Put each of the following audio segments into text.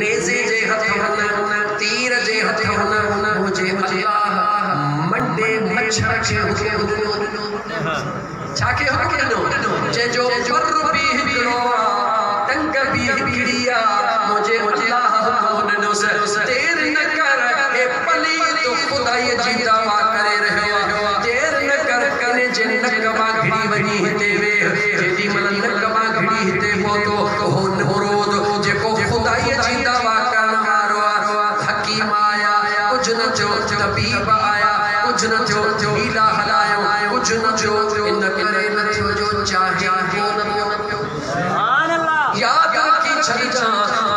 नेज़े जे हथ हुन तीर जे हथ हुन मुझे अल्लाह मंडे मच्छर खे हुकुम छाके हुकुम ॾिनो जो पर भी हिकिड़ो टंग भी हिकिड़ी मुझे अल्लाह हुकुम ॾिनो देर न कर ए पली तो खुदाई जी दावा करे रहियो देर न कर करे जे नक मां घिड़ी वञी हिते वे जेडी मन नक मां घिड़ी हिते पहुतो हो नमरूद जेको खुदाई जी दावा करण वारो हकीम आया कुछ न जो तबीब आया कुछ न जो हीला हलायो कुछ न जो इन करे न जो चाहे हो न पियो सुभान अल्लाह याद की छड़ी जा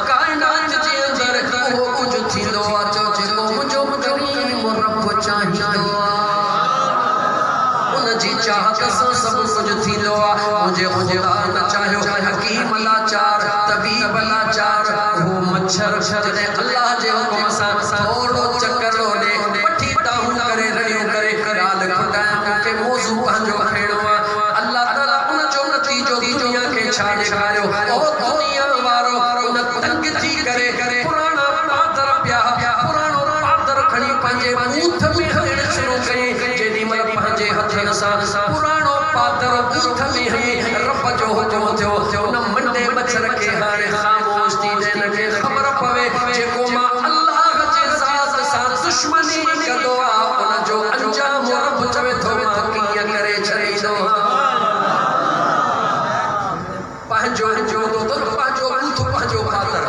कायनात जे अंदर वो कुछ थींदो अचो जेको मुझो करीम रब चाहियो उन जी चाहत सां सब कुछ थींदो मुझे खुदा न चाहियो हकीम लाचार तबीब लाचार वो मच्छर जॾहिं अल्लाह जे हुकुम सां थोड़ो चक्कर ॾे पठी ताहू करे रड़ियो करे ॻाल्हि खुदाया मूंखे मौज़ू पंहिंजो खणो अल्लाह ताला उन जो नतीजो दुनिया खे छा ॾेखारियो ओ दुनिया वारो उन तंग थी करे पुराणा पादर पिया पुराणो पादर खणी पंहिंजे बूथ में हणणु शुरू कई जेॾी महिल पंहिंजे हथनि सां पुराणो पादर बूथ में हणी रब जो हुकुम थियो उन मंडे मच्छर खे हाणे ख़ामोश थी ॾियण खे ख़बर पवे जेको मां अल्लाह जे ज़ात सां दुश्मनी कंदो उन जो अंजाम रब चवे थो मां कीअं करे छॾींदो पंहिंजो पंहिंजो बूथ पंहिंजो पादर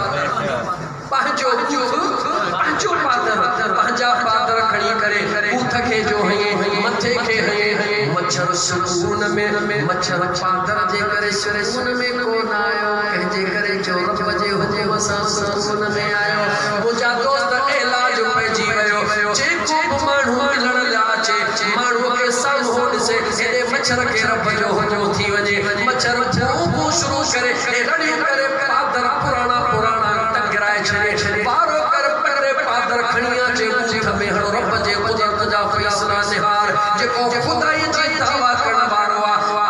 पंहिंजो बूथ पंहिंजो पादर पंहिंजा पादर खणी करे बूथ खे जो हई मथे खे हई मच्छर सुकून में मच्छर पादर जे करे सुकून में कोन आयो कंहिंजे करे जो रब जे हुकुम सां सुकून में आयो मुंहिंजा दोस्त इलाज पइजी वियो जेको बि माण्हू मिलण लाइ अचे माण्हूअ खे साम्हूं ॾिसे एॾे मच्छर खे रब जो हुकुम थी वञे मच्छर भूं शुरू करे रड़ियूं करे पादर पुराणा टंगराए छॾे बारो कर पकड़े पादर खणी अचे बूथ में हणो रब जे कुदरत जा फैसला निहार जेको खुदाई जी दावा करण वारो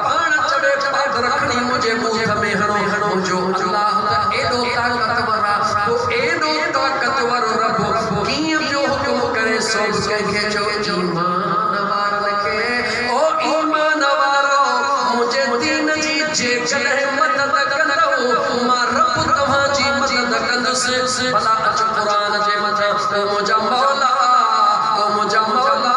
पाण चढ़े पादर खणी मुंहिंजे बूथ में हणो मुंहिंजो अल्लाह त एॾो ताक़तवर वो एॾो ताक़तवर रब कीअं पियो हुकुम करे सो कंहिंखे चओ ईमान वारनि खे ओ ईमान वारो मुंहिंजे दीन जी जेकॾहिं मदद कंदो मां रब तव्हांजी मदद कंदुसि भला अच क़ुरान जे मथां मुंहिंजा मौला मुंहिंजा मौला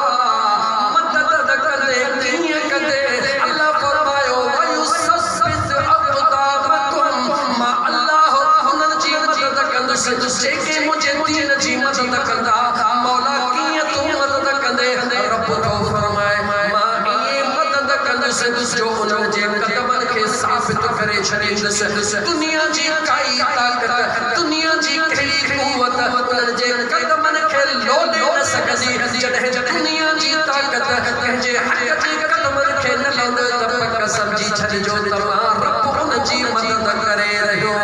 मदद कंदे कीअं कंदे अल्लाह फरमायो वयुसब्बित अक़दामकुम मां अल्लाह हुननि जी मदद कंदुसि जेके मुंहिंजे दीन जी मदद कंदा मौला कीअं तूं मदद कंदे रब थो फरमाए मां ईअं मदद कंदुसि जो उन्हनि जे कदमनि खे साबित करे छॾींदुसि दुनिया जी काई ताक़त दुनिया जी कहिड़ी क़ुवत उन्हनि जे कदमनि खे लोॾे न सघंदी जॾहिं दुनिया जी ताक़त कंहिंजे हक़ जे कदमनि खे न लहंदे त पक सम्झी छॾिजो त मां रब उन जी मदद करे रहियो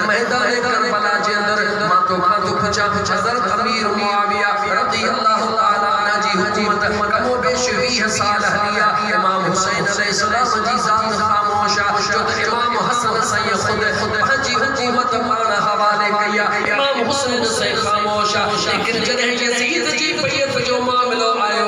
मैदान करबला जे अंदर मां तोखां थो पुछां हज़रत अमीर मुआविया रज़ी अल्लाह ताला अन्हु जी हुकूमत कमो बेश 20 साल हलिया इमाम हुसैन अलैहिस्सलाम जी ज़ात ख़ामोश जो इमाम हसन सैयद खुद पंहिंजी हुकूमत पाण हवाले कया इमाम हुसैन से ख़ामोश लेकिन जॾहिं यज़ीद जी बैत जो मामलो आयो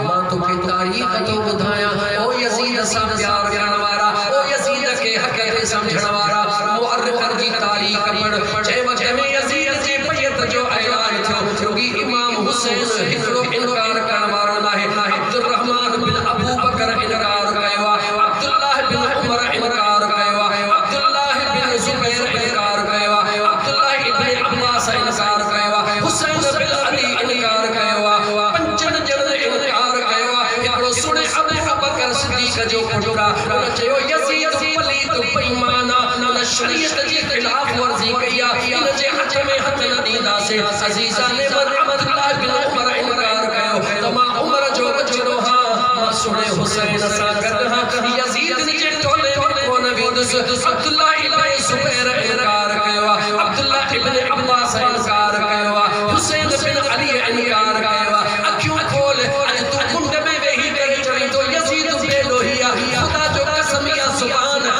मां तोखे तारीख़ थो ॿुधायां ओ यज़ीद सां प्यार करण वारा ओ यज़ीद खे हक़ खे सम्झण वारा मुअर्रिख़ जी तारीख़ पढ़ जंहिं वक़्त में यज़ीद जी बैत जो ऐलान थियो कि इमाम हुसैन हिकिड़ो इनकार करण वारो नाहे अब्दुल रहमान बिन अबू बकर इनकार कयो अब्दुल्लाह बिन उमर इनकार कयो अब्दुल्लाह बिन जुबैर इनकार कयो अब्दुल्लाह इब्न अब्बास इनकार कयो हुसैन बिन अली इनकार कयो पंचन ॼणनि इनकार कयो हिकिड़ो सुणे अबू बकर सिद्दीक़ जो पुटु उन चयो यज़ीद पलीत बेईमान उन शरीयत जे ख़िलाफ़ वर्ज़ी कई इन जे हक़ में हथ न ॾींदासीं अज़ीज़ा ने अब्दुल्लाह बिन उमर इनकार कयो त मां उमर जो बचड़ो मां सुणे हुसैन सां गॾु यज़ीद जे टोले में कोन वेंदुसि अब्दुल्लाह इब्न जुबैर इनकार कयो अब्दुल्लाह इब्न अब्बास इनकार कयो हुसैन बिन अली इनकार कयो अखियूं खोल अॼु तूं कुंड में वेही करे चवीं थो यज़ीद बेलोहिया खुदा जो कसम या सुभान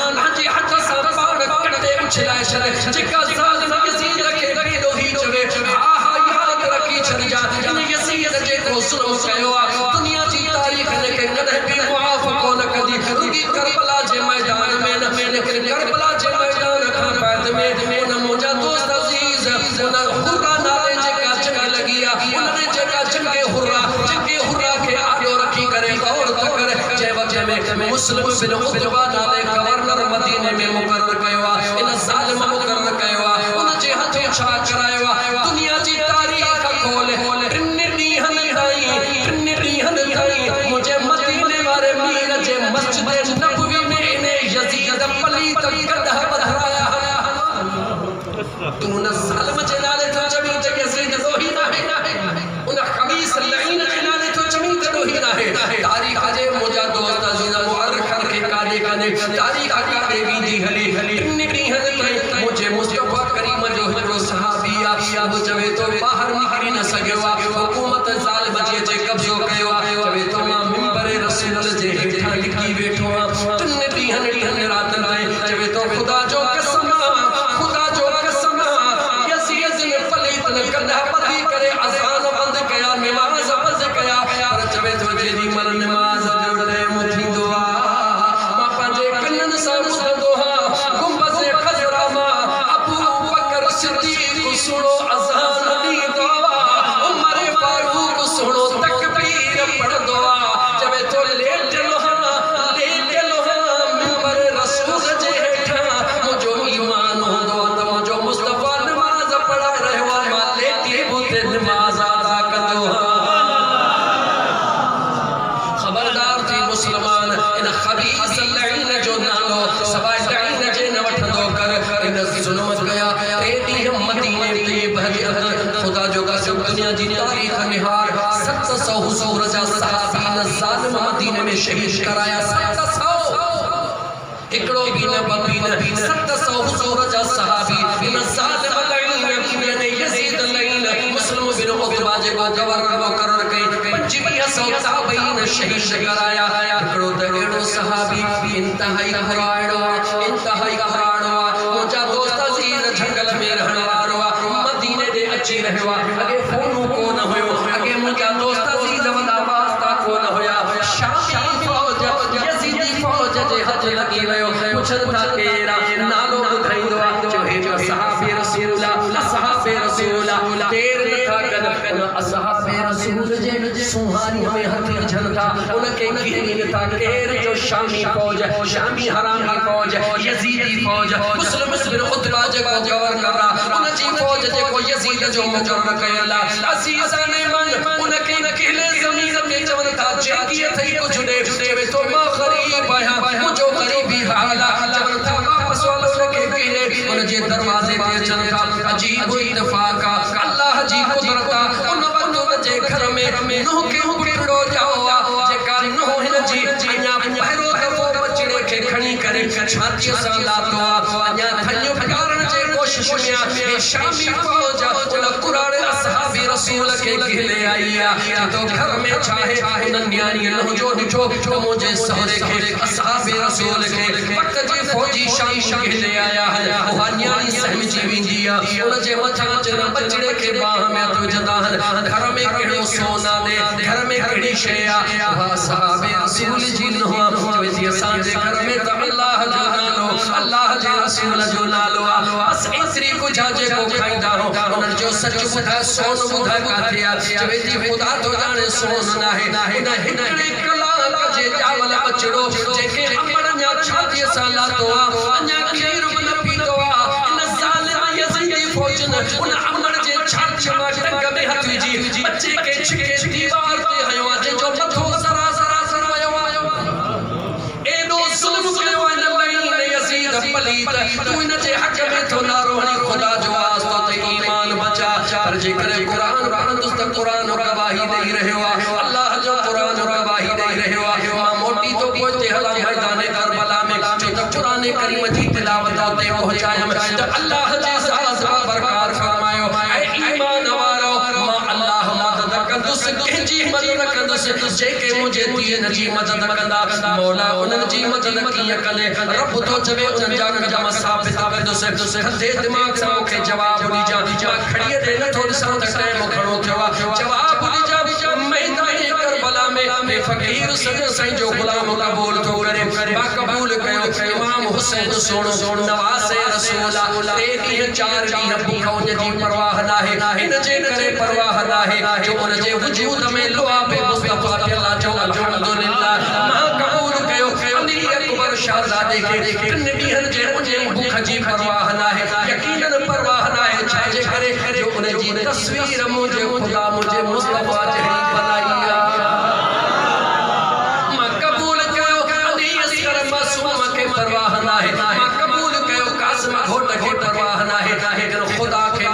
लेकिन करबला जे मैदान खां बैत में उन मुंहिंजा दोस्त अज़ीज़ उन हुर्रा नाले जेका जंग लॻी आहे उन जेका जंगे हुर्रा खे आॾो रखी करे गौर त कर जे वक़्त में मुस्लिम बिन उतबा नाले गवर्नर मदीने में मुक़रर कयो आहे इन ज़ालिम मुक़रर कयो आहे उन जे हथों छा करायो आहे दुनिया जी तारीख़ खोल टिन ॾींहनि ताईं मुंहिंजे मदीने वारे मीर जे मस्जिद नबवी में इन यज़ीद पलीत गदह बधाया तू उन ज़ालिम जे नाले तो चवी त यज़ीद ॾोही नाहे उन ख़बीस लईन जे नाले तो चवी त ॾोही नाहे तारीख़ जे मुंहिंजा दोस्त अज़ीज़ मुअर्रिख़ खे काॾे तारीख़ काॾे वेंदी हली टिन ॾींहनि ताईं मुंहिंजे मुस्तफ़ा करीम जो हिकिड़ो सहाबी आहे वो चवे तो ॿाहिरि निकिरी न सघियो आहे हुकूमत ज़ालिम जे कब्ज़ो कयो आहे चवे तो मां मिंबर रसूल जे हेठां लिकी वेठो आहियां टिन ॾींहनि रातनि ताईं चवे तो ख़ुदा जो कसम यज़ीद ने पलीत ने गदह ॿधी करे अज़ान बंदि कया नमाज़ बंदि कया पर चवे तो जेॾी महिल नमाज़ जो टाइम थींदो आहे मां पंहिंजे कननि सां ॿुधंदो आहियां गुंबज़ ख़ज़रा मां अबू बकर सिद्दीक़ सुणो अज़ान ॾींदो आहे उमर फारूक सुणो तकबीर पढ़ंदो आहे चवे तो लेटलो मिंबर रसूल जे हेठां मुंहिंजो ईमान हूंदो आहे त मुंहिंजो मुस्तफ़ा नमाज़ पढ़ाए रहियो आहे मां लेटी बुते नमाज़ अदा कंदो खबरदार थी मुस्लमान इन ख़बीस लईन जो नालो सवाइ लईन जे न वठंदो कर इन ज़ुल्म कया टे ॾींहं मदीने तैयब जे अंदरि ख़ुदा जो कसम दुनिया जी तारीख़ निहार 700 हुज़ूर जा सहाबीन ज़ालिम मदीने में शहीद कराया 700 हिकिड़ो बि न ॿ बि न 700 हुज़ूर जा सहाबी इन ज़ालिम लईन यानी यज़ीद लईन मुस्लिम बिन उतबा जेको गवर्नर मुक़रर कई 2500 ताबईन शहीद कराया हिकिड़ो त अहिड़ो सहाबी इंतहाई घराणो मुंहिंजा दोस्त अज़ीज़ जंगल में रहण वारो आहे मदीने ॾे अची रहियो आहे अॻे फ़ोनूं कोन हुयो अॻे मुंहिंजा दोस्त अज़ीज़ वॾा वास्ता कोन हुया शामी फ़ौज यज़ीदी फ़ौज जे हथ लॻी वियो पुछनि था केरु आहे नालो ॿुधाईंदो आहे जो हे असहाबे रसूल देर नथा कनि असहाबे रसूल जे सुहारी में हथ विझनि था उनखे घेरी नथा केरु जो शामी हरामी फ़ौज यज़ीदी फ़ौज मुस्लिम बिन उतबा जेको गवर्नर आहे उन जी फ़ौज जेको यज़ीद जो मुक़रर कयल आहे अज़ीज़ान मन उनखे किले ज़मीन में चवनि था जेकी अथई कुझु ॾे चवे तो मां ग़रीब आहियां मुंहिंजो ग़रीबी हाल आहे चवनि था वापसि वञो उनखे किले उन जे दरवाज़े ते अचनि था अजीब इत्तिफ़ाक़ आहे अल्लाह जी कुदरत आहे उन वक़्त जे घर में नूह खे हिकिड़ो ॼाओ आहे जेका नूह हिन जी अञा पहिरियों दफ़ो बचिड़े खे खणी करे छातीअ सां लाथो आहे अञा थञ पियारण जे कोशिश में आहे शामी फ़ौज उन कुरान असहाबी रसूल खे घेरे आई आहे तो घर में छाहे उन न्याणी नूह जो ॾिठो तो मुंहिंजे सहुरे खे असहाबी रसूल खे वक़्त जे फ़ौजी शामी घेरे आया आहिनि उहा न्याणी सहमजी वेंदी आहे उन जे मथां अचनि बचिड़े खे बाह में हथ विझंदा आहिनि घर में कहिड़ो सोना दे घर में कहिड़ी शइ आहे उहा असहाबी रसूल जी नूह चवे असांजे घर में त अल्लाह जो नालो अल्लाह जे रसूल जो नालो आहे बस एतिरी कुझु जेको खाईंदा हो उन्हनि जो सच ॿुधाए सोन ॿुधाए काथे आहे चवे थी ख़ुदा तो ॼाणे सोन नाहे उन हिकिड़े कलाक जे चावल बचिड़ो जेके अमर अञा छातीअ सां लाथो आहे अञा खीर बि न पीतो आहे इन ज़ालिम यज़ीदी फ़ौज उन अमर जे छातीअ मां टंग में हथ विझी बच्चे खे छिके दीवार ते हयो आहे जंहिंजो मथो सरासर वियो आहे एॾो ज़ुल्म कयो आहे पलीत तू इन जे हक़ में थो नारो हणी ख़ुदा जो वास्तो ते ईमान बचा पर जेकर कुरान पढ़ंदुसि त कुरान गवाही ॾेई रहियो आहे अल्लाह जो कुरान गवाही ॾेई रहियो आहे मां मोटी तो पहुचे हला मैदान करबला में जो त कुरान करीम जी तिलावत ते पहुचायम त अल्लाह जी ज़ात बरकरार फरमायो ऐ ईमान वारो मां अल्लाह मदद कंदुसि कंहिंजी मदद कंदुसि जेके मुंहिंजे दीन जी मदद कंदा मौला उन्हनि जी मदद कीअं कंदे रब तो चवे उन्हनि जा कदम साबित कंदुसि खंदे दिमाग़ सां मूंखे जवाब ॾिजां मां खड़ीअ ते नथो ॾिसां त टाइम घणो थियो आहे जवाब ॾिजां मैदान करबला में फ़क़ीर सॼो साईं जो ग़ुलाम क़बूल थो करे मां क़बूल कयो इमाम हुसैन सोनो नवासे रसूला ते ॾींहं 4 ॾींहं बुख उन जी परवाह नाहे इन जे करे परवाह नाहे जो उन जे वजूद में लुआब मुस्तफा अल्लाह जो अल्हम्दुलिल्लाह मां कबूल कयो अली अकबर शहजादे खे टिन ॾींहंनि जे उन बुख जी परवाह नाहे यकीनन परवाह नाहे छा जे करे जो उन जी तस्वीर मुझे खुदा मुझे मुस्तफा जहिड़ी बनाई आहे मां कबूल कयो अली असगर मासूम खे परवाह नाहे मां कबूल कयो कासिम घोट खे परवाह नाहे लेकिन खुदा खे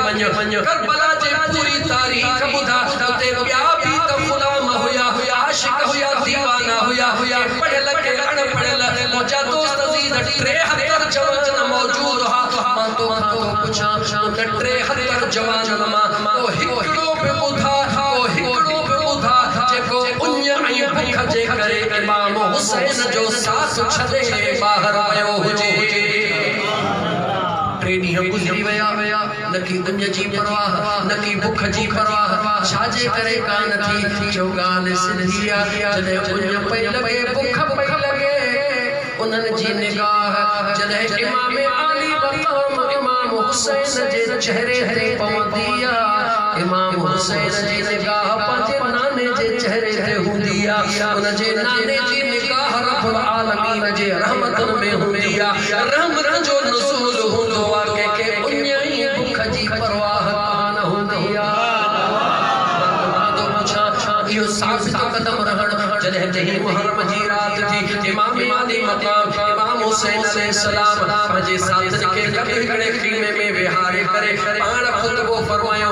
मञ करबला जे पूरी तारीख़ ॿुधा उते ॿिया बि त ग़ुलाम हुया आशिक हुया दीवाना हुया पढ़ियल के अनपढ़ियल मुंहिंजा दोस्त अज़ीज़ 73 जवान मौजूद हुआ मां तो पुछां उन 73 जवान मां को हिकिड़ो बि ॿुधा जेको उन ऐं भुख जे करे इमाम हुसैन जो साथ छॾे ॿाहिरि आयो हुजे 3 ॾींहं गुज़री विया न की दुनिया जी परवाह न की भुख जी परवाह छाजे करे कान थी जो ॻाल्हि सिंधी आहे जॾहिं उन पई लॻे भुख पई लॻे उन्हनि जी निगाह जॾहिं इमाम आली मक़ाम इमाम हुसैन जे चेहरे ते पवंदी आहे इमाम हुसैन जी निगाह पंहिंजे नाने जे चेहरे ते हूंदी आहे उन जे नाने जी निगाह रब्बुल आलमीन जे रहमतुनि में हूंदी आहे रहमत जो नुज़ूल हूंदो आहे के उन्हीं भुख जी परवाह कान हूंदी आहे इहो साबित कदम रहण जॾहिं ॾहीं मुहर्रम जी रात थी इमाम आली मक़ाम इमाम हुसैन अलैहिस्सलाम पंहिंजे साथी खे गॾु हिकिड़े ख़ीमे में विहारे करे पाण ख़ुतबो फरमायो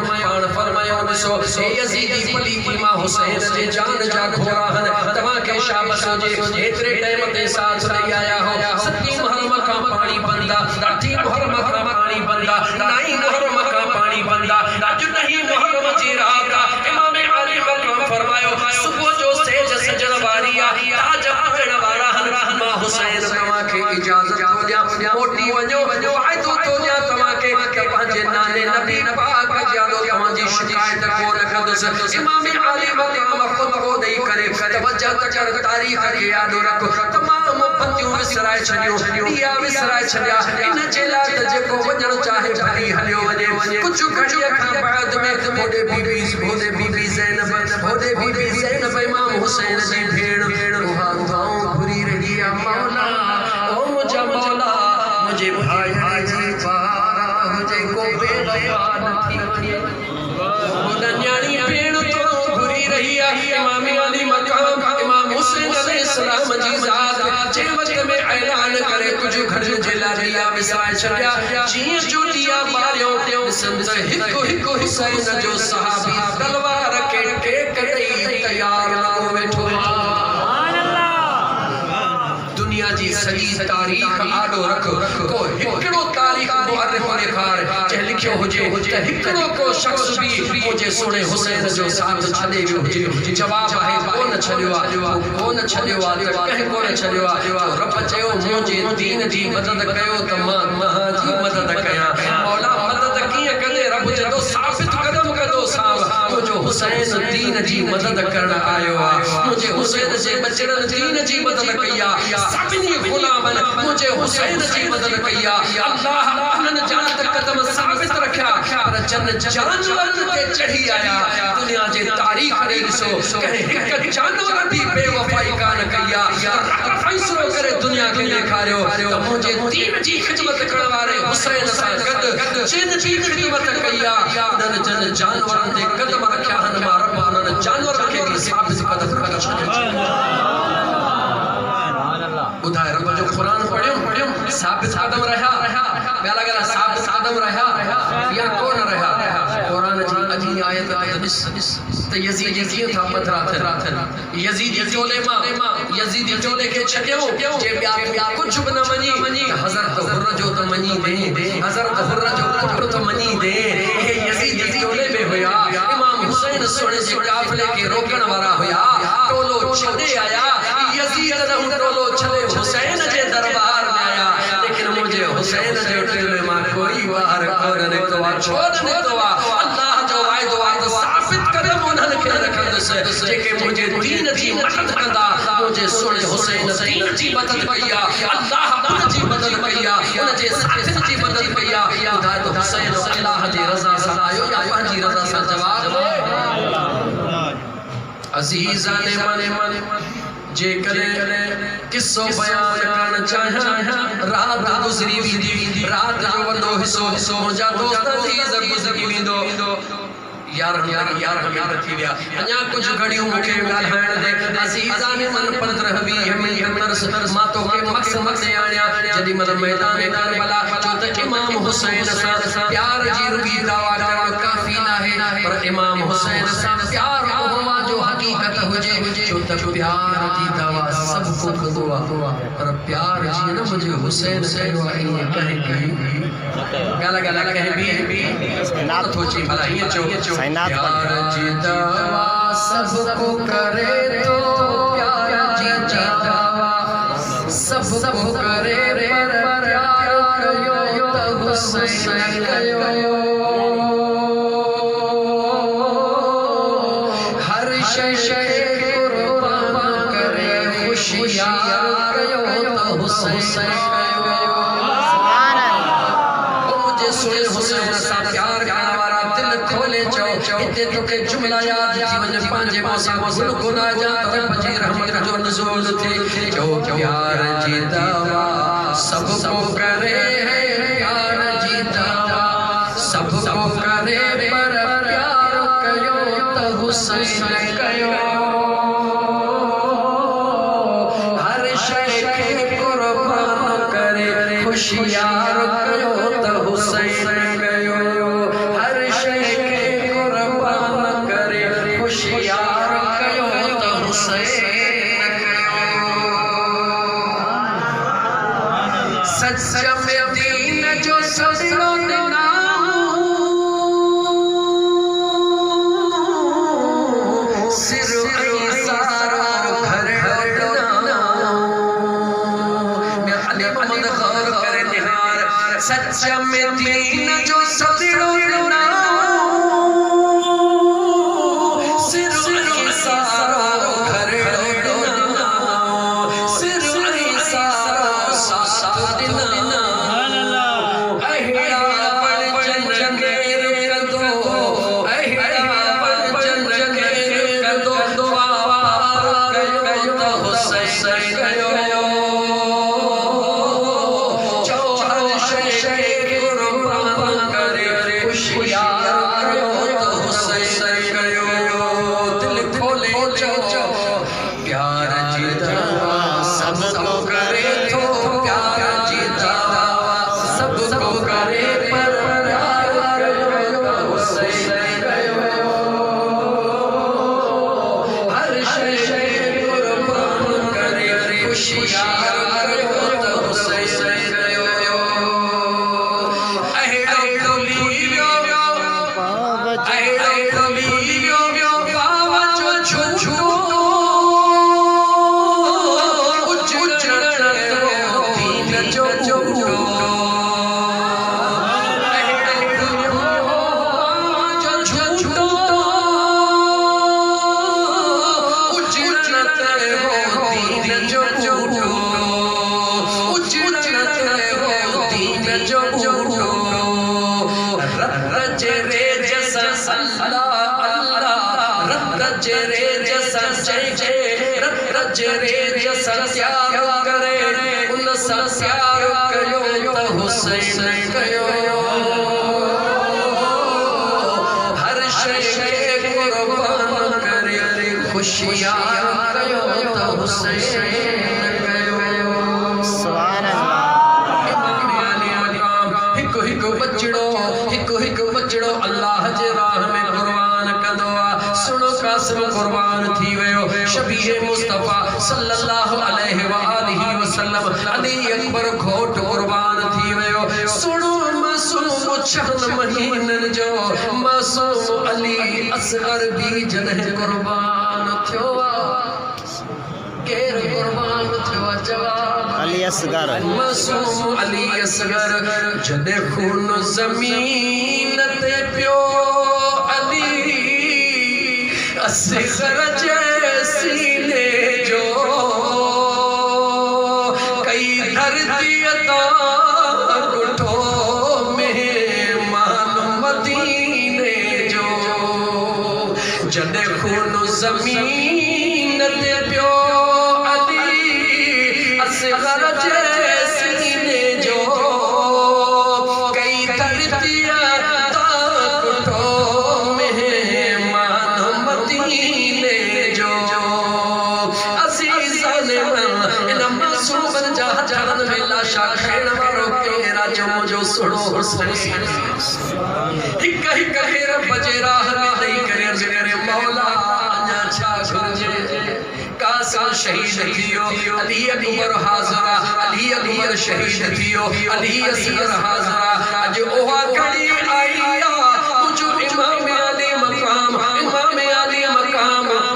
ॾिसो हे यज़ीदी पलीती मां हुसैन जे जान जा घोड़ा आहिनि तव्हांखे शाबस हुजे एतिरे टाइम ते साथ ॾेई आया हो 7 मुहर्रम खां पाणी बंद आहे 8 मुहर्रम खां पाणी बंद आहे 9 मुहर्रम खां पाणी बंद आहे अॼु ॾहीं मुहर्रम जी रात आहे इमाम आली मक़ाम फरमायो सुबुह जो सेज सजण वारी आहे ताज पाइण वारा आहिनि मां हुसैन तव्हांखे इजाज़त थो ॾियां मोटी वञो फ़ाइदो थो ॾियां तव्हांखे त पंहिंजे नाने नबी पाक जानो तव्हांजी शिकायत कोन कंदुसि इमाम आली मक़ाम ख़ुतबो ॾेई करे तवज्जो कर तारीख़ खे यादि रखो तमाम बंदियूं विसराए छॾियो ॾीआ विसराए छॾिया इन जे लाइ त जेको वञणु चाहे भली हलियो वञे कुझु घड़ीअ खां बाद में होॾे बीबी ज़ैनब इमाम हुसैन जी भेण उहा दुआऊं घुरी रही आहे मौला ओ मुंहिंजा मौला मुंहिंजे भाई जी पारा हुजे को बेवफा न थी वञे न्याणी भेण तो घुरी रही आहे इमाम आली मक़ाम इमाम हुसैन अलैहिस्सलाम जी ज़ात जे वक़्त में ऐलान करे कुझु घड़ियुनि जे लाइ ॾीआ विसराए छॾिया जीअं जो ॾीआ ॿारियो ॾिसनि त हिकु हुसैन जो सहाबी तलवार खे टेक ॾेई तयार लॻो वेठो दुनिया जी सॼी तारीख़ आॾो रख को हिकिड़ो तारीख़ मुअर्रिख़ ॾेखार जंहिं लिखियो हुजे त हिकिड़ो को शख़्स बि मुंहिंजे सुहिणे हुसैन जो साथ छॾे वियो हुजे जवाब आहे कोन छॾियो आहे त कंहिं कोन छॾियो आहे रब चयो मुंहिंजे दीन जी मदद कयो त मां तव्हां जी मदद कयां मौला मदद कीअं कंदे रब चवंदो साबित कदम कंदो साहब मुंहिंजो हुसैन दीन जी मदद करण आयो आहे मुंहिंजे हुसैन जे बचड़नि दीन जी मदद कई आहे सभिनी गुलामनि मुंहिंजे हुसैन जी मदद कई आहे अल्लाह उन्हनि जा कदम साबित रखिया पर जानवरनि ते चढ़ी आया दुनिया जे तारीख़ ॾे ॾिसो कंहिं हिकु जानवर बि बेवफ़ाई कान कई आहे फ़ैसिलो करे दुनिया खे ॾेखारियो त मुंहिंजे दीन जी ख़िदमत करण वारे हुसैन सां गॾु जिन जी ख़िदमत कई आहे उन्हनि जानवरनि ते कदम रखिया आहिनि मां रब उन्हनि जानवरनि खे बि साबित कदम करे छॾियो ॿुधाए रब जो क़ुरान पढ़ियो साबित कदम रहिया ॿिया लॻल साबित कदम रहिया या कोन रहिया क़ुरान जी अॼी आयत ॾिस त यज़ीद कीअं था पथरा थियनि यज़ीद चोले खे छॾियो जे ॿिया कुझु बि न मञी हज़रत हुर जो त मञी दे हज़रत हुर जो पुटु त मञी दे हे यज़ीद चोले में हुया इमाम हुसैन सोने जे काफ़िले खे रोकण वारा हुया टोलो छॾे आया यज़ीद न टोलो छॾे हुसैन जे दरबार में आया लेकिन मुझे हुसैन जे टोले मां कोई बाहर कोन निकितो आहे छो न निकितो आहे अल्लाह जो वाइदो आहे त साबित कदम उन्हनि खे रखंदुसि जेके मुंहिंजे दीन जी मदद कंदा मुझे सुन हुसैन दीन जी मदद कया अल्लाह उन जी मदद कया उन जे साथिन जी मदद कया खुदा तो हुसैन अल्लाह जी रज़ा सां आयो या पंहिंजी रज़ा सां जवाब अज़ीज़ा ने मन जे करे किस्सो बयान करण चाहियां रात गुज़री वेंदी रात जो वॾो हिस्सो मुंहिंजा दोस्त अज़ीज़ गुज़री वेंदो यार थी विया अञा कुछ घड़ियूं मूंखे ॻाल्हाइण दे अज़ीज़ा ने मन 15-20 मिंट तरस मां तोखे मक़सद ते आणिया जॾहिं मतलब मैदान करबला जो त इमाम हुसैन सां प्यार जी रुगी दावा करण काफ़ी नाहे पर इमाम हुसैन सां प्यार हुआ जो हकीकत हुजे जो त प्यार जी दावा सब को कंदो आहे पर प्यार जी न मुझे हुसैन कयो आहे ईअं कहीं गाला कहीं भी नाथ थोची भला ईअं चओ प्यार जी दावा सबको करे तो प्यार जी दावा सबको करे पर प्यार कयो त हुसैन कयो हर शय कुर्बान करे खुशियार कयो त हुसैन कयो सुभान अल्लाह ओ मुझे सुन हुसैन सा प्यार करण वारा दिल खोले चो इते तोखे जुमला याद जीवन पंहिंजे मौसम गुनगुना जा रब जी रहमत जो नज़ूल थे जो प्यार जी दावा सबको करे प्यार जी दावा सबको करे पर प्यार कयो त हुसैन कयो हर शय के कुर्बान करे खुशियार कयो त हुसैन कयो हर शय के कुर्बान करे खुशियार कयो त हुसैन कयो सच में दीन जो सजनो सच्चा में दीन जो सदिड़ो ना सिर सारा घर डोलना सिर सारा साथ दिलना अहिड़ा बन जंगेर कदो अहिड़ा बन जंगेर कदो दुआ कयो त हुसैन कयो जेरे जैसा प्यार करे उन सा प्यार कयो त हुसैन कयो हर शय के कुर्बान करे खुशियार कयो त हुसैन कयो सुभान अल्लाह इमाम अली मकाम हिकु बचड़ो अल्लाह जे राह में कुर्बान कंदो आ सुनो कासिम कुर्बान थी वयो शबीह मुस्तफा सल्लल्लाहु अलैहि व आलिहि वसल्लम अली अकबर घोट कुर्बान थी वयो सुनो मासूम चंद महीनन जो मासूम अली असगर भी जने कुर्बान थियो केर कुर्बान थियो जवाब अली असगर मासूम अली असगर जने खून जमीन ते पियो अली असगर जैसी ने जो धरती अता उठो मेहमान मदीने जो जॾे खून ज़मीन ते पियो अली असगर जे सीने जो कई धरती अता उठो मेहमान मदीने जो अज़ीज़ान इन मासूमन जा जहन में लाशा खेण वारो केरा जो मुझो सुनो हुसैन हिक हिक हेर बजे राह में दई करे करे मौला अञा छा घुर्जे कासा शहीद थियो अली अकबर हाज़रा अली अकबर शहीद थियो अली असगर हाज़रा अज ओहा घड़ी आई मुझो इमाम अली मकाम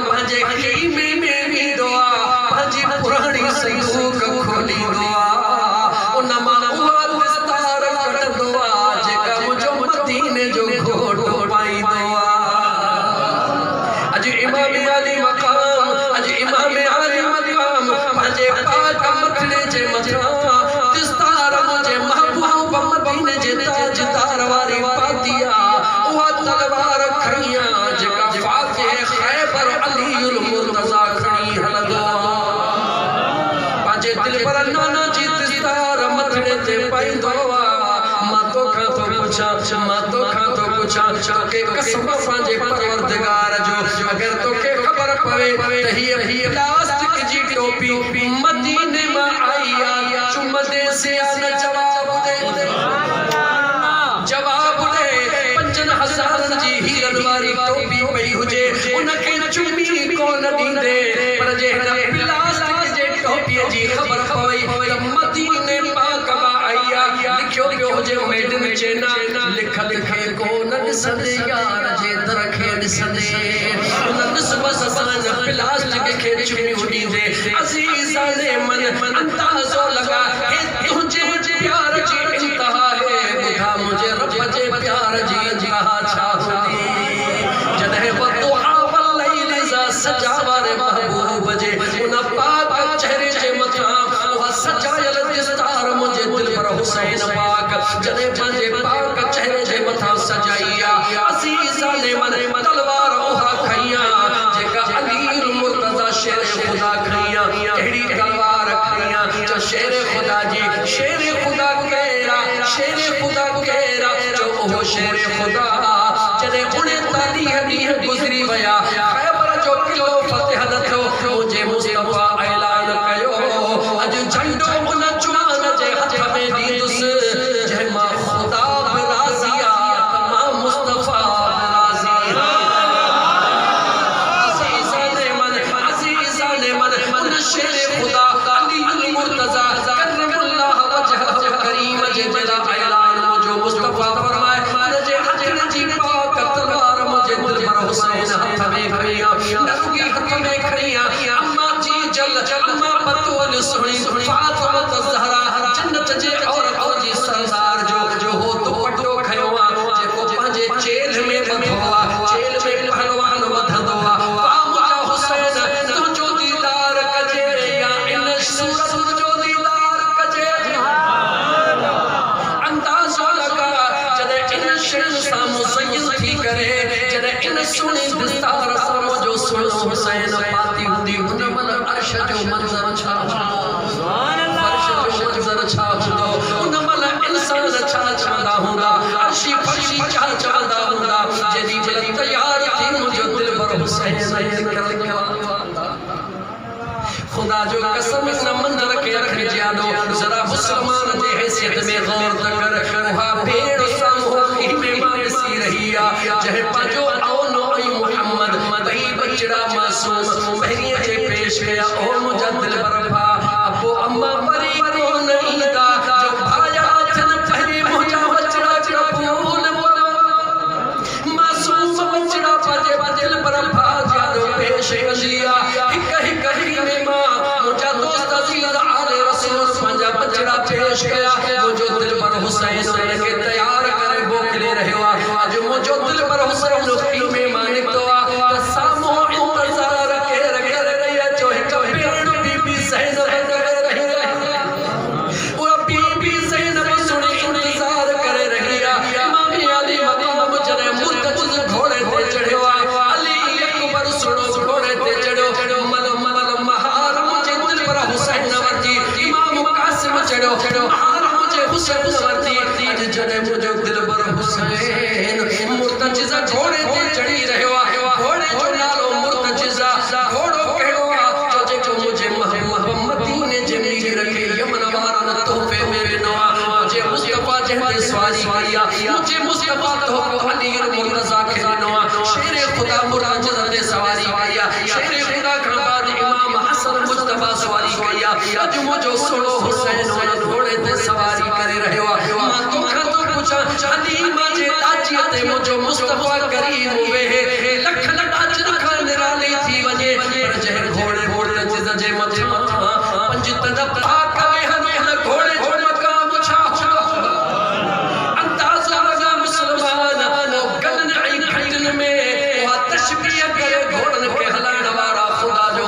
पंहिंजे खीमे में भी दुआ पंहिंजी पुराणी संदूक खोली दुआ उन मां उहा दस्तार कढंदो आ जेका मुंहिंजो मदीने जो घोटो पाईंदो आ अॼु इमाम अली मकाम पंहिंजे पाक मथने जे मथां दस्तार मुंहिंजे महबूब मदीने जे ताजदार वारी पाती आ उहा तलवार खणी आ जेका फातिह खैबर अलीउल मुर्तज़ा खणी हलंदो आ पंहिंजे दिल पर नाना जी दस्तार मथने ते पाईंदो आ मां तोखां थो पुछां तोखे कसम पंहिंजे परवरदिगार जो अगर तोखे ख़बर पवे त हीअ प्लास्टिक जी टोपी मदीने मां आई आ चुमदे से न जवाब दे 5000 जी हीरन वारी टोपी पई हुजे उनखे चुमी कोन ॾींदे पर जे हिन प्लास्टिक जे टोपीअ जी ख़बर पई त मदीने पाक मां आई आ लिखियो पियो हुजे मेड में चेना लिख लिखे कोन ॾिसंदे यार जे दर खे ॾिसंदे उन निस्बत सां प्लास्टिक खे चुमी ॾींदे अज़ीज़ान मन अंदाज़ो लगा हे तुंहिंजे प्यार जी इंतहा है ॿुधा मुंहिंजे रब जे प्यार जी इंतहा छा हूंदी जॾहिं वदुआ वल्लैल ज़ा सजा वारे महबूब जे उन पाक चेहरे जे मथां उहा सजायल दस्तार मुंहिंजे दिल पर हुसैन पाक जॾहिं पंहिंजे पाक चेहरे जे मथां सजाई आ अज़ीज़ान मन तलवार उहा खई आ जेका अलीउल मुर्तज़ा शेर खुदा खई आ कहिड़ी तलवार खई आ जो शेर खुदा जी शेर खुदा केरा जो ओहो शेर खुदा जॾहिं 39 ॾींहं गुज़री विया खैबर जो किलो फतेह न थियो मुंहिंजे मुस्तफ़ा ऐलान कयो अॼु झंडो उन जुवान जे हथ में ॾींदुसि जंहिं मां खुदा बि राज़ी आ त मां मुस्तफ़ा बि राज़ी अज़ीज़ान मन उन शेर खुदा अलीउल मुर्तज़ा करमल्लाह वजहहु करीम जे दिल ऐलान मुंहिंजो मुस्तफ़ा फरमाए मुंहिंजे हथनि जी पाक तलवार मुंहिंजे दिल पर हुसैन हथ में खणी आ नरगी हथ में खणी आ अम्मा जी जल अम्मा बतूल सुणी फातिमा ज़हरा जन्नत जे औरतों जी सरदार जो हो दुपट्टो खयो आ जेको पंहिंजे चेल में बंधो आ चेल में पहलवान वधंदो आ मुंहिंजा हुसैन तुंहिंजो दीदार कजे या इन सूरत जो दीदार कजे अंदाज़ो लगा जॾहिं इन शइ सां मुज़य्यन थी करे जॾहिं इन सुहिणी दस्तार सां मुंहिंजो सुहिणो हुसैन पाती हूंदी उन महिल अर्श जो मंज़र छा हूंदो उन महिल इंसान छा चवंदा हूंदा अर्शी फर्शी छा चवंदा हूंदा जेॾी महिल तयार थी मुंहिंजो दिल पर हुसैन खुदा जो कसम न मंदर के रख जानो जरा मुसलमान जे हैसियत में गौर त कर उहा भेड़ सामो में मानसी रही आ जहे पाजो औनो ऐ मोहम्मद मदई बचड़ा मासूम पहिरिए जे पेश कया ओ मुंहिंजा दिल बरफा अबो अम्मा परी कोन ईंदा जो भाया थन पहिरिए मुंहिंजा बचड़ा कबूल मासूम बचड़ा पाजे दिल बरफा जानो पेश कलिया हिक हिक में मुझा दोस्त अजीज आले रसूल पंहिंजा बचड़ा पेश कया मुंहिंजो दिल पर हुसैन के तैयार करे मोकिले रहियो आ अॼु मुंहिंजो दिल पर हुसैन में मां निकितो आ त साम्हूं इंतज़ार केर करे रही जो हिक भेण बीबी ज़ैनब करे रही चढ़ो हार मुझे हुसैन वर्दी अज जने मुझे दिलबर हुसैन मुर्तजिज़ा घोड़े ते चढ़ी रहियो घोड़े जो नालो मुर्तजिज़ा घोड़ो कहिड़ो जो जेको मुझे मदीने जे मीर खे यमन वारन तोहफे में ॾिनो मुझे मुस्तफा जंहिंते सवारी कई मुझे मुस्तफा तोहफो अली मुर्तज़ा खे ॾिनो शेर खुदा मुर्तजिज़ा ते सवारी कई शेर खुदा खां बाद इमाम हसन मुस्तफा सवारी कई अज मुझो सोलो हुसैन उन घोड़े ते सवारी करे रहियो मां तोखां तो पुछां अली मां जे ॾाचीअ ते मुझो मुस्तफा करीम वेहे लख ॾाच खां निराली थी वञे पर जंहिं घोड़े मुर्तजिज़ा जे मथां पंज तदब पाक वेहन उन घोड़े जो मक़ाम छा अंदाज़ो लॻा मुस्लमान गलन ऐं खटन में उहा तशबीह करे घोड़न खे हलाइण वारा खुदा जो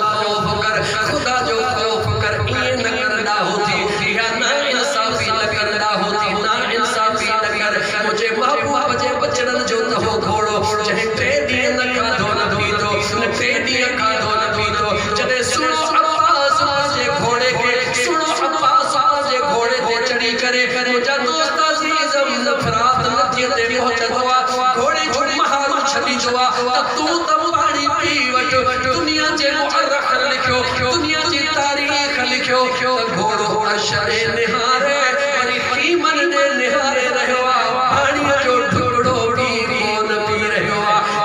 ख़ौफ़ कर ईअं न करंदा होती या ना इंसाफ़ी न करंदा होती ना इंसाफ़ी न कर मुझे महबूब जे बचड़न जो तहो घोड़ो जंहिं 3 ॾींहं न खाधो न पीतो न 3 ॾींहं खाधो न पीतो जॾहिं सुनो अब्बास जे घोड़े खे सुनो अब्बास जे घोड़े ते चढ़ी करे मुंहिंजा दोस्त अज़ीज़ नफ़रात नदीअ ते पहुचंदो घोड़े जो महारो छॾींदो त तूं त पाणी पी वठ दुनिया जे मुअर्रख़ लिखियो दुनिया जी तारीख़ लिखियो घोड़ो अशरे निहारे वरी क़ीमन दे निहारे रहियो पाणीअ जो ढुकड़ो बि कोन पी रहियो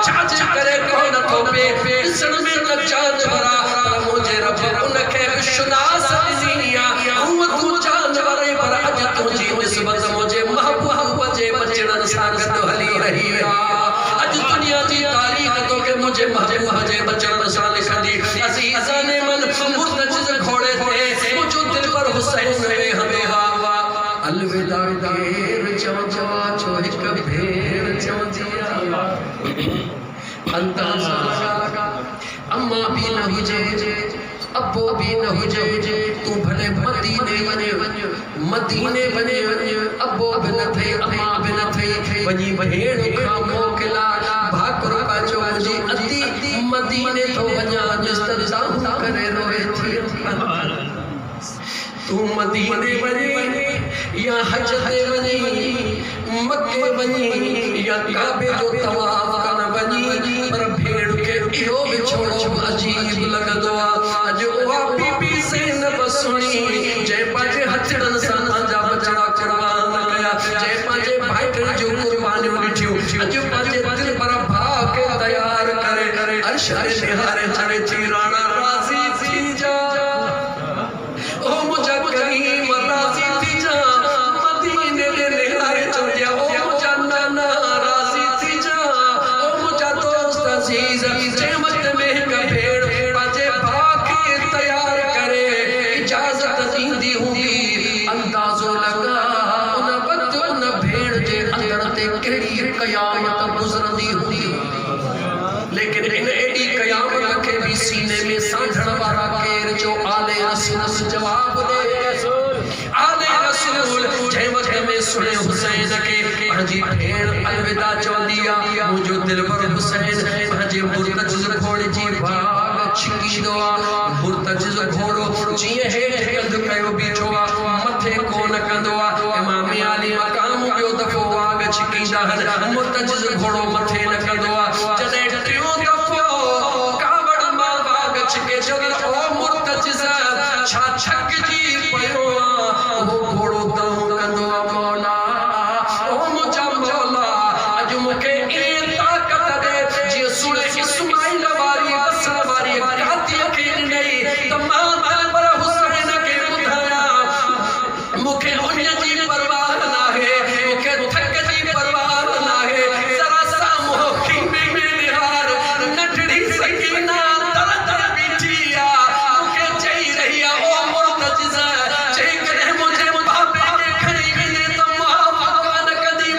छाजे करे कोन थो पए ॾिसण में त जानवर पर मुंहिंजे रब उनखे विश्वनास ॾिनी हूअं तूं जानवर पर अॼु तुंहिंजी निस्बत मुंहिंजे महबूब जे बचड़नि सां गॾु हली रही अॼु दुनिया जी तारीख़ तोखे मुंहिंजे महबूब जे बचड़नि सां लिखंदी अज़ीज़ा ने मन मुर्तजिज़ घोड़े ते मुंहिंजो दिलबर हुसैन वेहंदो अलविदा केर चवंदो छो हिकु भेर चवंदी अंदाज़ो लगा अम्मा भी न हुजे अब्बो भी न हुजे तू भले मदीने वञे अब्बो भी न थे अम्मा भी न थे वञी भेण खां मोकिला भाकुर पाचो मुंहिंजी अती मदीने तो वञा इस्तदाम करे रोए थी तू मदीने वञे या हज ते वञी मक्के वञी या काबे जो तवाफ कन वञी पर भेण खे इहो विछोड़ो अजीब लॻंदो अॼु उहा बीबी ज़ैनब सुणी जंहिं पंहिंजे हथड़नि सां पंहिंजा बचड़ा कुर्बान कया जंहिं पंहिंजे भाइटनि जूं कुर्बानियूं ॾिठियूं अॼु पंहिंजे दिलबर भाउ खे तयार करे अर्श ते निहारे चढ़े थी राणा राज़ी थी जा ओ मुंहिंजा करीम राज़ी थी जा मदीने ते निहारे चढ़िया ओ मुंहिंजा नाना राज़ी थी जा ओ मुंहिंजा दोस्त अज़ीज़ जंहिं वक़्त में हिकु भेण पंहिंजे भाउ खे तयार करे इजाज़त ॾींदी हूंदी अंदाज़ो लगा उन वक़्त उन भेण जे अंदर ते कहिड़ी क़यामत गुज़रंदी हूंदी लेकिन इन एॾी क़यामत खे बि सीने में सांझण वारा केर जो आले रसूल जवाब दे आले रसूल जंहिं वक़्त में सुने हुसैन खे पंहिंजी भेण अलविदा चवंदी मुंहिंजो दिलबर हुसैन पंहिंजे मुर्तजिज़ घोड़े जी भाग छिकींदो मुर्तजिज़ घोड़ो जीअं हेठि कंधु कयो बीठो मथे कोन कंदो इमाम अली मक़ाम ॿियो दफ़ो वाग छिकींदा मुर्तजिज़ घोड़ो मथे न कंदो जॾहिं टियों दफ़ो कावड़ मां वाग छिके चवंदो ओ मुर्तजिज़ छा छकिजी पियो उहो घोड़ो दम कंदो मौला ओ मुंहिंजा मौला अॼु मूंखे ईअं ताक़त ॾे जीअं सुणे इस्माइल वारी बसर वारी कातीअ खे ॾिनई त मां दिलबर हुसैन खे ॿुधायां मूंखे उन जी परवाह नाहे मूंखे थक जी परवाह नाहे ज़रा साम्हूं खीमे में निहार नंढड़ी सकीना दर दर बीठी मूंखे चई रही ओ मुर्तजिज़ जेकॾहिं मुंहिंजे बाबे खे खणी वञे त मां कान कंदी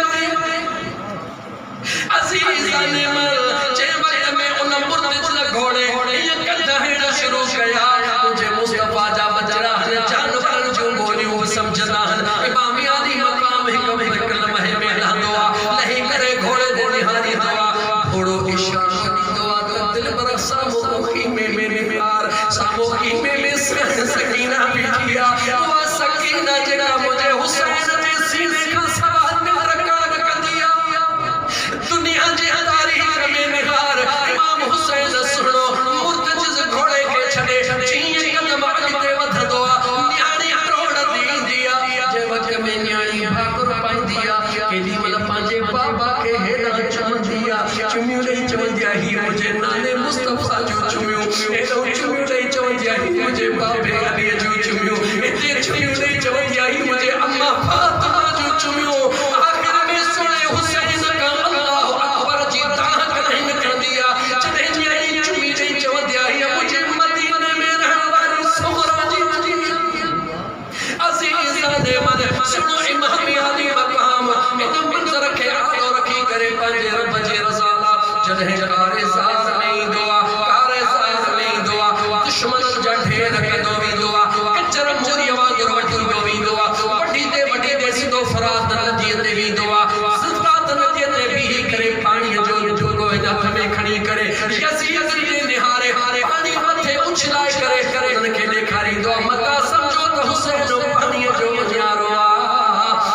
अज़ीज़ा ने मल जंहिं वक़्त में उन मुर्तजिज़ घोड़े ईअं कंध हणण शुरू कया मुंहिंजे मुस्तफा जा बचड़ा जानवरनि जूं ॿोलियूं सम्झंदा इमाम अली मक़ाम अजीज़ान मन सुनो इमाम अली मकाम इन मंजर के आलो रखी करे पंजे रब जे रज़ाला जॾहिं कारे साज़ में दुआ कारे साज़ में दुआ दुश्मन जा ढेर कदो भी दुआ कचर मोरी वांगुर वठी दो भी दुआ वठी दे सिधो फरात नदी ते भी दुआ फरात नदी ते भी करे पानी जो जोगो हथ में खणी करे यसीद जे निहारे पानी मथे उछलाए करे उनके ॾेखारी दो मता समझो त हुसैन पानी जो न्यारो आ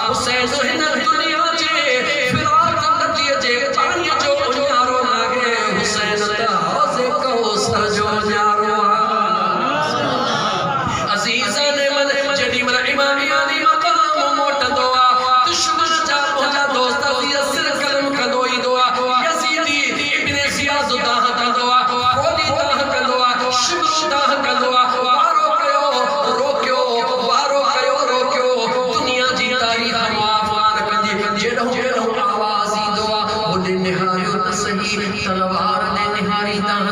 हुसैन हिन दुनिया जे फरात नदी जे पानी जो न्यारो लागे हुसैन त हौज़े कौसर जो न्यारो आ अजीज़ान मन जॾहिं मन इमाम अली मकाम मोटंदो आ दुश्मन जा मुंहिंजा दोस्त सिर कलम कंदो ईंदो आ यज़ीदी इब्न ज़ियाद दाह कंदो आ खोली दाह कंदो आ शिमरू दाह कंदो आ वारो कयो रोकियो दुनिया जी तारीख़ मुआफ़ कंदी जेॾो आवाज़ ईंदो आ होॾे निहारियो त सही तलवार ने निहारी दाह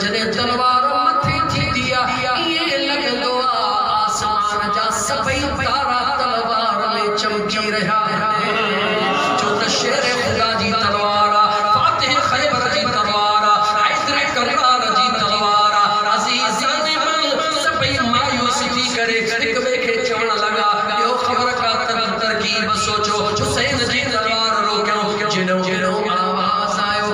जॾहिं तलवार मथे थींदी आ ईअं लॻंदो आ आसमान जा सभई तारा तलवार में चमकी रहिया जो त शेर खुदा जी तलवार आ फातिह खैबर जी तलवार आ हैदर करार जी तलवार आ अज़ीज़ान मन सभई मायूस थी करे हिक ॿिए खे चवण लॻा ॿियो ख़बर का तरकीब सोचो हुसैन जी तलवार रोकियो जेॾो आवाज़ आयो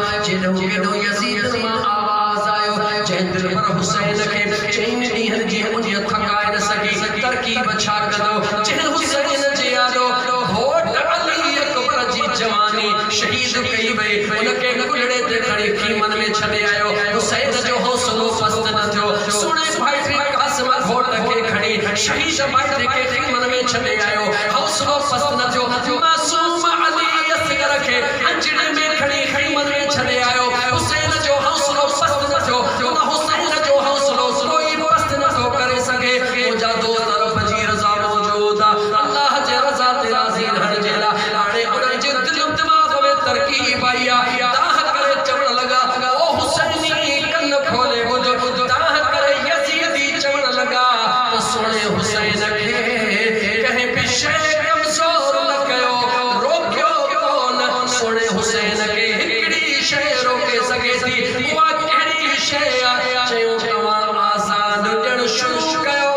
जेॾो यज़ीद मां आवाज़ आयो जंहिं दिल पर हुसैन खे चइनि ॾींहंनि जी मुंहिंजी थकाए न सघी तरकीब छा कंदो जिन हुसैन जे आॾो होठ अली अकबर जी जवानी शहीद कई वई उनखे कुलड़े ते खणी ख़ीमन में छॾे आयो हुसैन जो हौसलो पस्त न थियो सुणे भाई कासिम होठ खे खणी शहीद भाई खे ख़ीमन में छॾे आयो हौसलो पस्त न थियो मासूम अली असगर खे अंजड़े में खणी ख़ीमन में छॾे आयो हुसैन जो हौसलो पस्त न थियो उन हुसैन जो हौसलो कोई पस्त न थो करे सघे मुंहिंजा दोस्त रब जी रज़ा मौजूद आ अल्लाह जे रज़ा ते राज़ी रहण जे लाइ हाणे उन्हनि जे दिल दिमाग़ में तरकीब आई आ दाह करे चवण लॻा ओ हुसैनी कन खोले ॿुध दाह करे यज़ीदी चवण लॻा त सुणे हुसैन खे कंहिं बि शइ कमज़ोर न कयो रोकियो कोन सुणे हुसैन खे हिकिड़ी शइ रोके सघे थी उहा कहिड़ी शइ आहे चयो तव्हां आज़ान ॾियणु शुरू कयो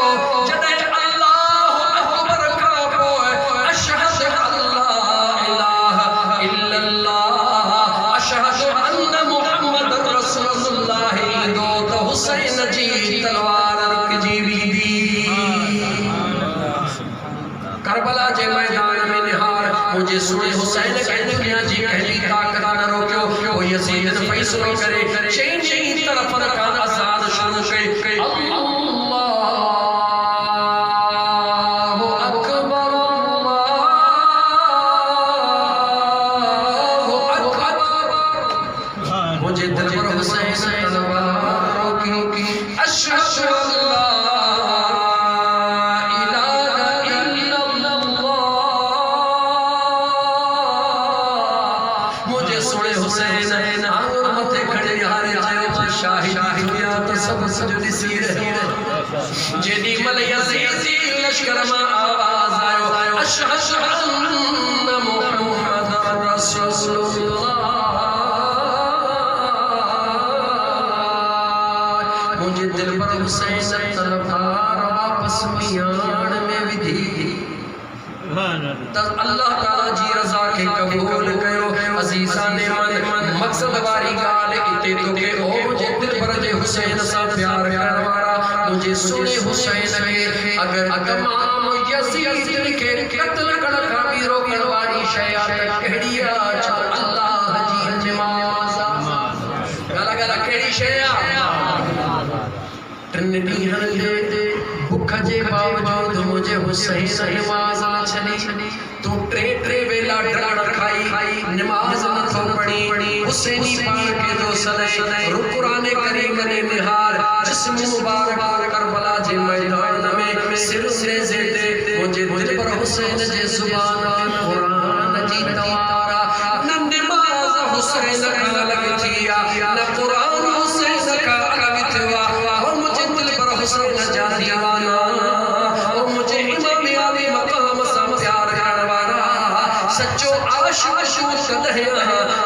जॾहिं अल्लाह अकबर खां पोइ अशहदु अल्लाह इलाहा इल्लल्लाह अशहदु अन्न मुहम्मद रसूलुल्लाह ईंदो त हुसैन जी तलवार रुकिजी वेंदी करबला जे मैदान में निहार मुझे सुने हुसैन के दुनिया जी कहली ताकत न रोकियो ओ यजीद ने फैसलो करे चेंज तरफ का आजाद शुरू कई अल्लाहु अकबर मुझे दिल पर हुसैन तलवार रोकी अशहदु अल्लाह जेडी मल यज़ीदी लश्कर में आवाज आयो अशहदु अन्न मुहम्मदर रसूलुल्लाह मुझे दिल पर हुसैन तलवार वापस मियान में विधी अल्लाह ताला जी रज़ा के कबूल कयो अज़ीज़ान मन मकसद वारी गाल इते तो के ओ मुझे दिल पर जे हुसैन सा प्यार करवारा मुझे सुने हुसैन के अगर तमाम यज़ीद के कत्ल करण का भी रोकण वाली शय कहिड़ी आ अल्लाह जी नमाज गला कहिड़ी शय टिन ॾींहंनि ते भुख जे बावजूद मुझे हुसैन नमाज छॾी तू टे वेला ड्राण खाई नमाज न थो पढ़ी हुसैनी पाण के जो सने रुकुराने करीम ने निहार जिस्म मुबारक करबला जे मैदान में सिर रेज़े ते मुझे दिल पर हुसैन जे ज़ुबान कुरान जी तवारा न नमाज हुसैन का लग थिया न कुरान हुसैन का अलग थिया और मुझे दिल पर हुसैन जा दीवाना और मुझे इमाम अली मकाम सच्चो आशिक कदहिया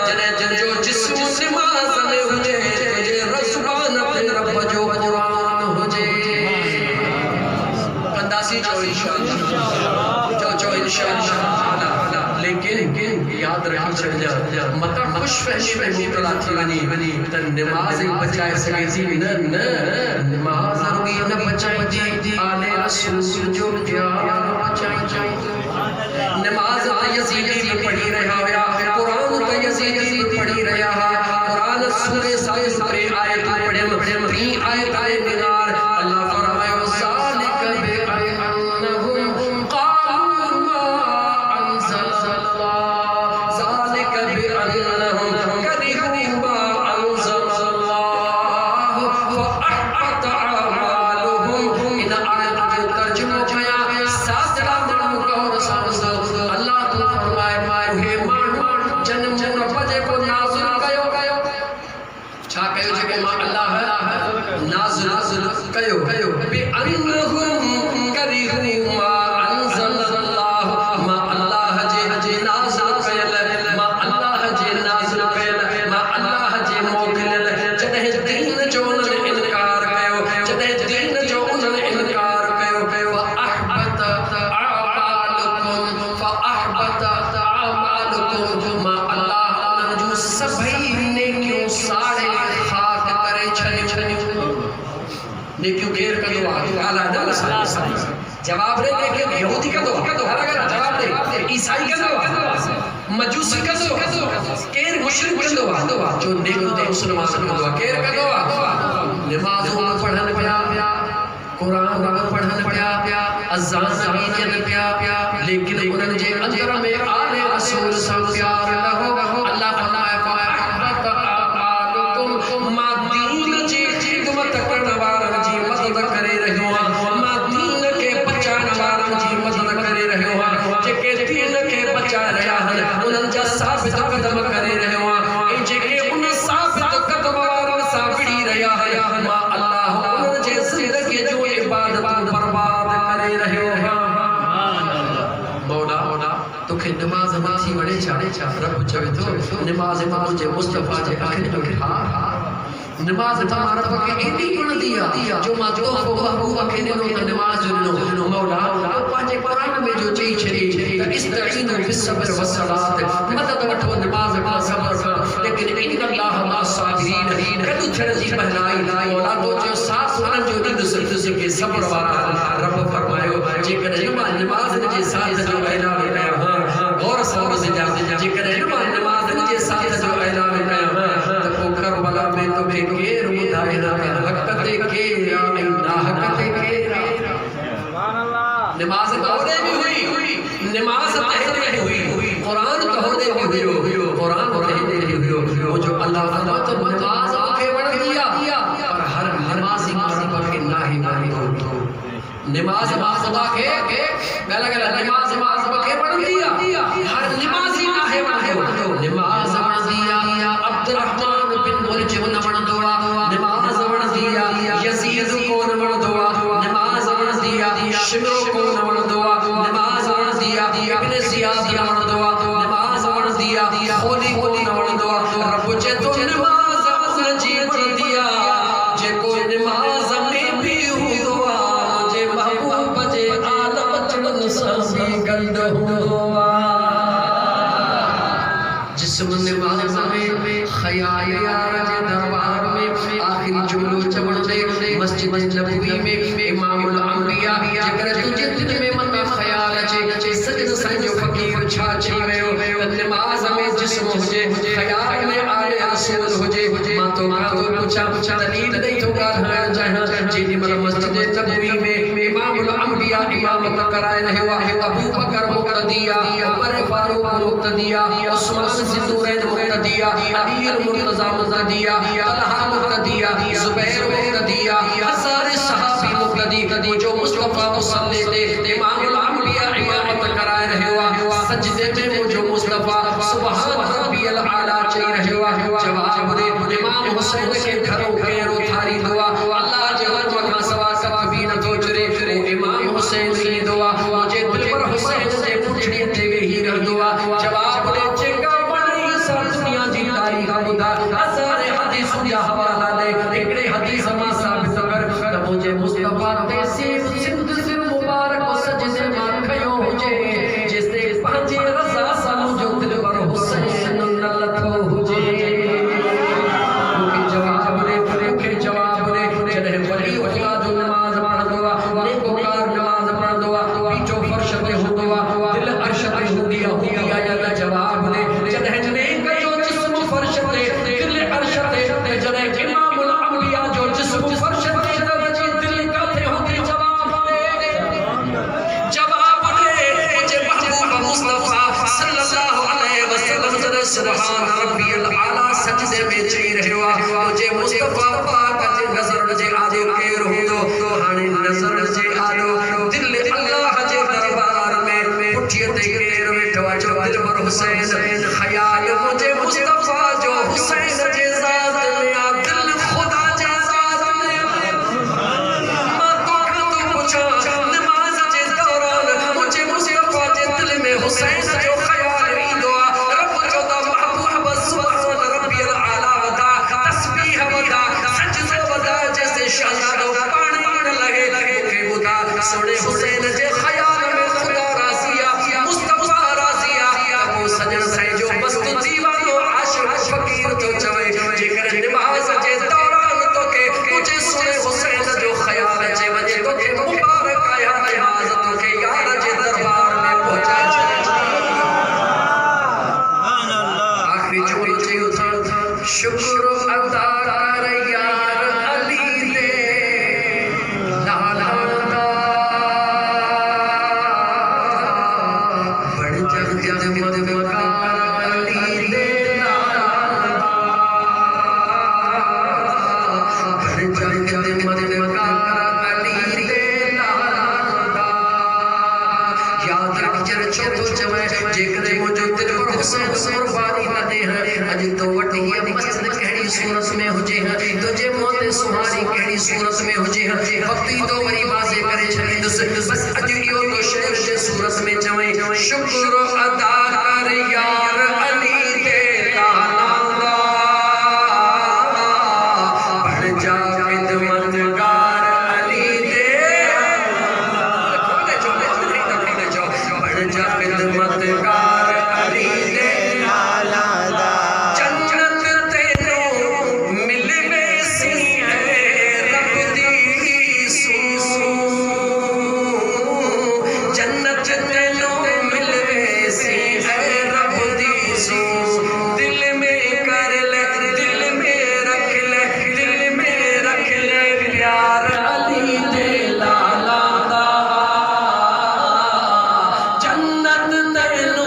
जने जो जिस्म नमाज में हुजे तुझे रज़बान पे रब जो कुरान हुजे कंदासी जो इंशाअल्लाह जो इंशाअल्लाह लेकिन याद रखी चल जा मता खुश फहमी में मुब्तला थी वनी त नमाज बचाए सके थी न नमाज रुगी न बचाई थी आले रसूल जो प्यार बचाई नमाज त यजीदी में पढ़ी रहा है कुरान त यजीदी में पढ़ी रहा है कुरान सूरे साइस पे आयत पढ़े 3 आयत आए निगार अल्लाह फरमाए ज़ालिक बि अन्नहुम क़ालू मा अंज़लल्लाह ज़ालिक बि अन्नहुम करिहू मा अंज़लल्लाह फअहबत अमालुहुम इन आयत जो तर्जुमा किया सासरा मुकौर समझो अल्लाह तो फरमाए हे मानू जन्म रब जे को नाज़िल कयो छा कयो जेको मां अल्लाह नाज़िल कयो बि अन्नहुम करिहू मा अंज़लल्लाह मां अल्लाह जे नाज़िल कयल मां अल्लाह जे नाज़िल कयल मां अल्लाह जे मोकिलियल जॾहिं दीन जो उन्हनि इनकार कयो जॾहिं दीन जो उन्हनि इनकार कयो फअहबत अमालुकुम मां अल्लाह उन्हनि जूं सभई नेकियूं साड़े खाक करे छॾियूं नेकियूं केर कंदो आहे आला जवाब रे नेकियूं यहूदी कंदो जवाब दे ईसाई कंदो मजूसी कंदो केर मुशरिक कंदो जो नेकियूं ते मुसलमान कंदो केर कंदो नमाज़ूं पढ़न पिया कुरान पढ़न पिया अज़ान ॾियनि पिया लेकिन उन्हनि जे अंदर में आले रसूल सां प्यार न हो अल्लाह फरमाए फअहबत अमालुकुम मां दीन जी खिदमत करण वारनि जी मदद करे रहियो आहियां मां दीन खे बचाइण वारनि जी मदद करे रहियो आहियां जेके दीन खे बचाए रहिया आहिनि उन्हनि जा साबित कदम करे रहियो आहियां ऐं जेके उन साबित कदम वारनि सां विड़ी रहिया आहिनि मां अल्लाह उन्हनि जे ज़िंदगी जूं इबादतूं बर्बाद करे रहियो आहियां मौला तोखे नमाज़ नथी वणे छा रब चवे थो नमाज़ मां मुंहिंजे मुस्तफ़ा जे अखियुनि जो हा नमाज़ मां रब खे एॾी वणंदी आहे जो मां तोहफ़ो महबूब खे ॾिनो त नमाज़ ॾिनो मौला पंहिंजे क़ुरान में जो चई छॾी त इस्तईनु बिस्सब्र वस्सलात मदद वठो नमाज़ खां सब्र खां लेकिन इन अल्लाह मा साबिरीन गॾु थियण जी पहनाई मौला तो जो साथ उन्हनि जो ॾिंदुसि जेके सब्र वारा रब फरमायो जेकॾहिं मां नमाज़ जे साथ जो ऐलान कयां गौर सां ॿुधजा जेकॾहिं मां नमाज़ जे साथ जो ऐलान कयां त पोइ करबला में तोखे केर ॿुधाए न हक़ ते केर ऐं नाहक़ ते केर नमाज़ त होॾे बि हुई नमाज़ त हेॾे हुई क़ुरान त होॾे बि हुयो क़ुरान त हेॾे बि हुयो मुंहिंजो अल्लाह ताला त नमाज़ मूंखे वणंदी आहे पर हर नमाज़ी रब खे नाहे नमाज़ मां ख़ुदा खे नमाज़ मां रब खे वणंदी आहे हर नमाज़ी नाहे वणंदो नमाज़ वणंदी आहे अब्दुर्रहमान बिन मुलजिम न वणंदो आहे नमाज़ वणंदी आहे यज़ीद को न वणंदो आहे नमाज़ वणंदी आहे शिमरो को न वणंदो आहे नमाज़ वणंदी आहे इब्न ज़ियाद न वणंदो आहे नमाज़ वणंदी आहे होली को न वणंदो आहे रब चए थो नमाज़ जी वणंदी आहे जेको नमाज़ में बि हूंदो आहे मुंहिंजे महबूब जे आलम चढ़नि सां बि गॾु हूंदो आहे जिस्म नमाज़ में ख़याल यार जे दरबार में आखिरी जुमलो चवण दे मस्जिद नबवी में इमामुल अंबिया जेकर तुझे दिल में मन में ख़याल अचे सजन संजो फकीर छा छी वियो नमाज़ में जिस्म हुजे ख़याल में आले रसूल हुजे मां तो पुछा दलील ॾेई थो ॻाल्हाइण चाहियां जेॾी महिल मस्जिद नबवी में इमामुल अंबिया इमामत कराए रहियो आहे अबू बकर मुक़्तदी आहे उमर फारूक मुक़्तदी आहे उस्मान ज़िन्नूरैन मुक़्तदी आहे अली मुर्तज़ा मुक़्तदी आहे तलहा मुक़्तदी आहे ज़ुबैर मुक़्तदी आहे हज़ारे सहाबी मुक़्तदी जो मुस्तफ़ा मुसल्ले ते इमामुल अंबिया इमामत कराए रहियो आहे सजदे में मुंहिंजो मुस्तफ़ा सुभान रब्बियल आला चई रहियो आहे जवाब दे इमाम हुसैन खे घरों केर उथारींदो आहे अल्लाह जे हुक्म खां सवा कफ बि नथो चुरे इमाम हुसैन ईंदो आहे मुंहिंजे दिल पर हुसैन जे पुठड़ीअ ते वेही रहंदो आहे सुभान रब्बियल आला सजदे में चई रहियो आहे मुझे मुस्तफा पाक जे नज़र जे आदो केर हूंदो हाणे नज़र जे आदो दिल अल्लाह जे दरबार में पुठिए ते केर वेठो आहे जो दिल पर हुसैन ख्याल मुझे मुस्तफा जो हुसैन जे ज़ात में आ दिल खुदा जे ज़ात में मां तो पूछो नमाज जे दौरान मुझे मुस्तफा जे दिल में हुसैन जो ख्याल ईंदो आहे रब जो दा महबूब सुभान रब्बियल आला वदा तस्बीह वदा सजदो वदा जैसे शहजादो पानी न लगे के बुदा सुने हुसैन जे ख्याल में खुदा राज़िया मुस्तफा राज़िया वो सजन से जो मस्त दीवानो आशिक फकीर तो चवे जेकर नमाज जे दौरान तो के मुझे सुने हुसैन जो ख्याल जे वजे तो के मुबारक आया नमाज तो के यार जे दरबार में पहुंचा आखिरी जो चयो था शुक्र अदा कर यार अली दे लाला दा बड़ जग जग मदकार अली दे लाला बड़ जग जग मदकार अली दे लाला याद रख जर छोटो चवे जेकर मुझे दिल पर हुसैन कुर्बानी न दे अज तो वटी मस्जिद कहड़ी सूरत में हुजे तुझे मोते सुहारी कहड़ी सूरत में हुजे वक्ती तो वरी बाजे करे छलींदुस बस अज इहो तो शेर जे सूरत में चवे शुक्र अदा कर यार अली दे लाला दा बढ़ जा खिदमतगार अली दे खोले जो बढ़ जा खिदमतगार अली दे लाला दा जन्नत तेनू मिलवे सी है रब दी सू जन्नत तेनू मिलवे सी है रब दी सू दिल में कर ले दिल में रख ले दिल में रख ले प्यार अली दे लाला दा जन्नत तेनू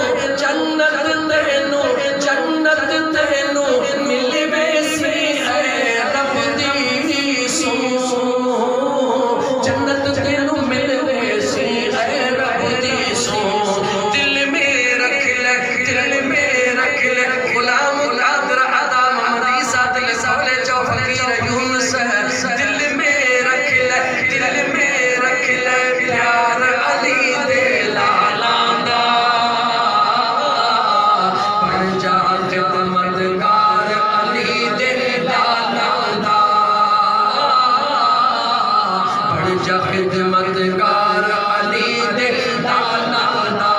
जन्नत तेनू मिलवे सी है रब दी सू जन्नत तेनू मिलवे सी है रब दी सू दिल में रख ले गुलाम कादर अदा महदी साथ लिसाले जो फकीर यूनुस दिल में रख ले प्यार अली दे लाला दा बढ़ जा खिदमतगार अली दे लाला दा बढ़ जा खिदमतगार अली दे लाला दा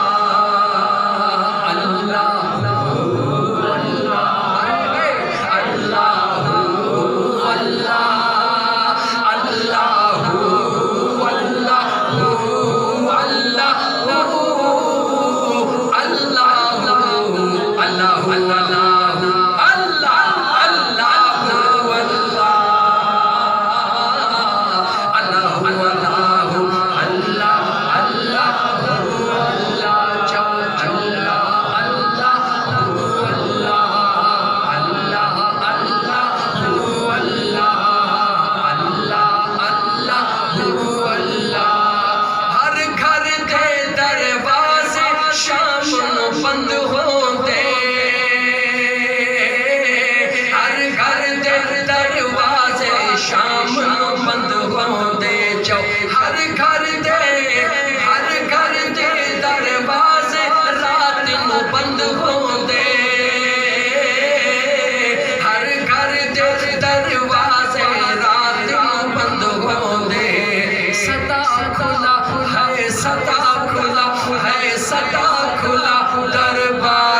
सदा खुला दरबार।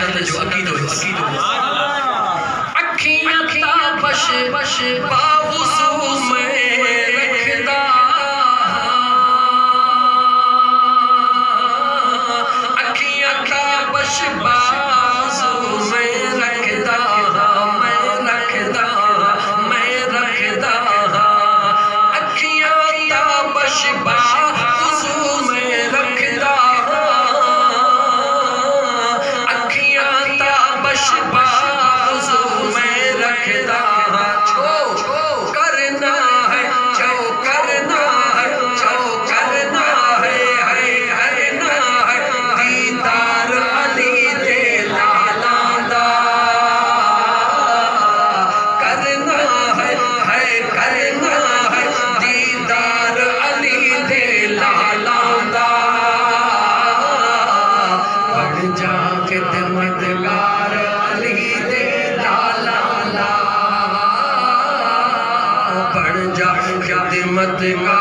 इज्जत जो अकीदो अखियां ताबश बश बावुज़ू में रखदा अखियां ताबश बावुज़ू में रखदा मैं रखदा अखियां ताबश बावुज़ू में रखदा अखियां ताबश बावुज़ू में रखदा करना है जो करना है दीदार अली दे लाला दा करना है दीदार अली दे लाला दा बन जा खिदमतगार अली दे लाला दा बन जा खिदमतगार